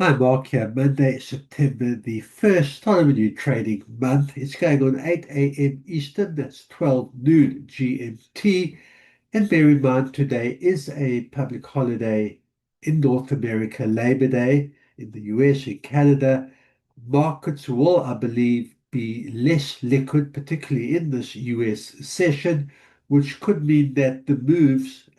Hi, Mark here. Monday, September the 1st, start of a new trading month. It's going on 8 a.m. Eastern, that's 12 noon GMT. And bear in mind, today is a public holiday in North America, Labor Day, in the US, in Canada. Markets will, I believe, be less liquid, particularly in this US session, which could mean that the moves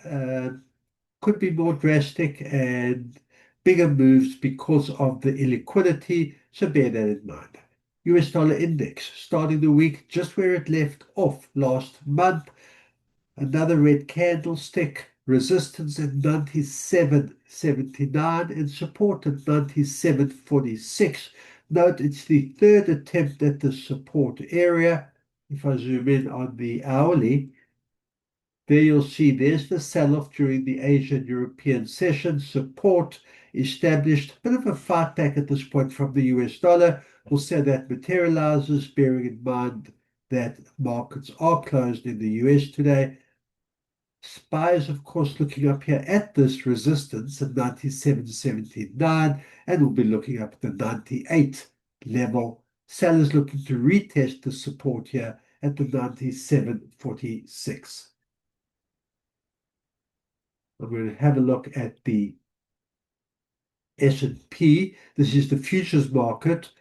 could be more drastic and bigger moves because of the illiquidity, so bear that in mind. US dollar index starting the week just where it left off last month. Another red candlestick, resistance at 97.79 and support at 97.46. Note it's the third attempt at the support area. If I zoom in on the hourly, there you'll see there's the sell-off during the Asian European session. Support established. Bit of a fight back at this point from the US dollar. We'll see how that materializes, bearing in mind that markets are closed in the US today. Buyers, of course, looking up here at this resistance at 97.79, and we'll be looking up at the 98 level. Sellers looking to retest the support here at the 97.46. I'm going to have a look at the S&P. This is the futures market.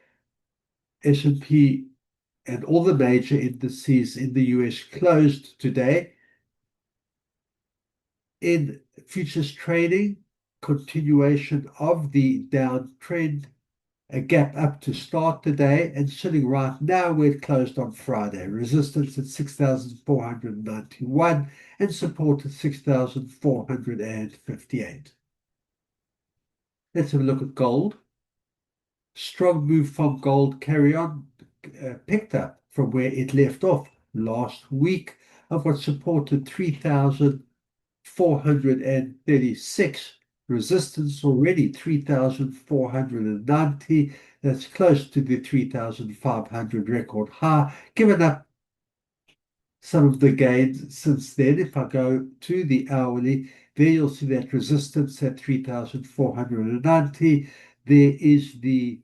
S&P and all the major indices in the US closed today. In futures trading, continuation of the downtrend, a gap up to start today, and sitting right now where it closed on Friday. Resistance at 6,491 and support at 6,458. Let's have a look at gold. Strong move from gold carry on, picked up from where it left off last week. I've got support at 3,436. Resistance already 3,490. That's close to the 3,500 record high. Given up some of the gains since then. If I go to the hourly, there you'll see that resistance at 3,490. There is the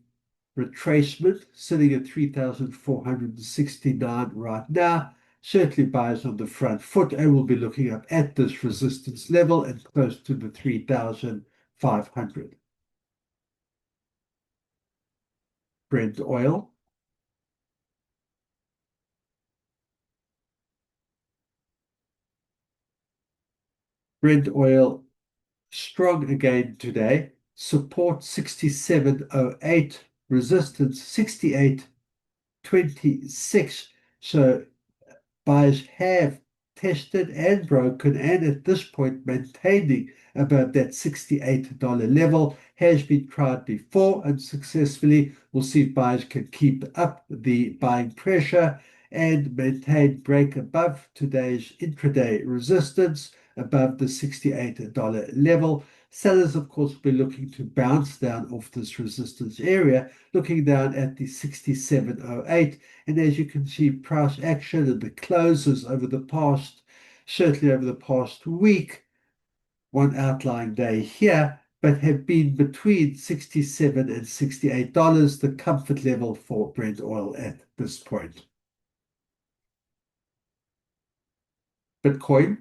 retracement sitting at 3,469 right now. Certainly buyers on the front foot, and we'll be looking up at this resistance level and close to the 3,500. Brent oil. Brent oil strong again today. Support 67.08, resistance 68.26. So buyers have tested and broken, and at this point maintaining about that $68 level. Has been tried before unsuccessfully. We'll see if buyers can keep up the buying pressure and maintain break above today's intraday resistance above the $68 level. Sellers, of course, will be looking to bounce down off this resistance area, looking down at the 67.08. And as you can see, price action and the closes over the past, certainly over the past week, one outlying day here, but have been between $67 and $68, the comfort level for Brent oil at this point. Bitcoin.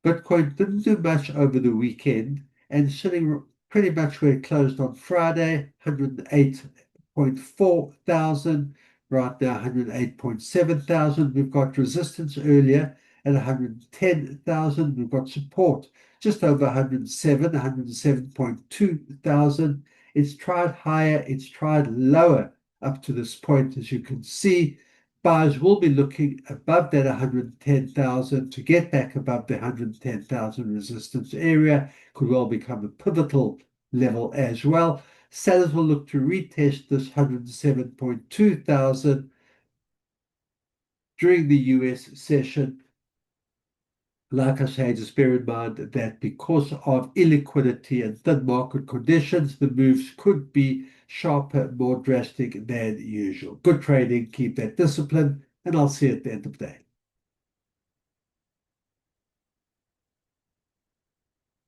Bitcoin didn't do much over the weekend and sitting pretty much where it closed on Friday, 108.4 thousand, right now 108.7 thousand. We've got resistance earlier at 110,000. We've got support just over 107, 107.2 thousand. It's tried higher, it's tried lower up to this point, as you can see. Buyers will be looking above that 110,000 to get back above the 110,000 resistance area. Could well become a pivotal level as well. Sellers will look to retest this 107.2 thousand during the US session. Like I say, just bear in mind that because of illiquidity and thin market conditions, the moves could be sharper, more drastic than usual. Good trading, keep that discipline, and I'll see you at the end of the day.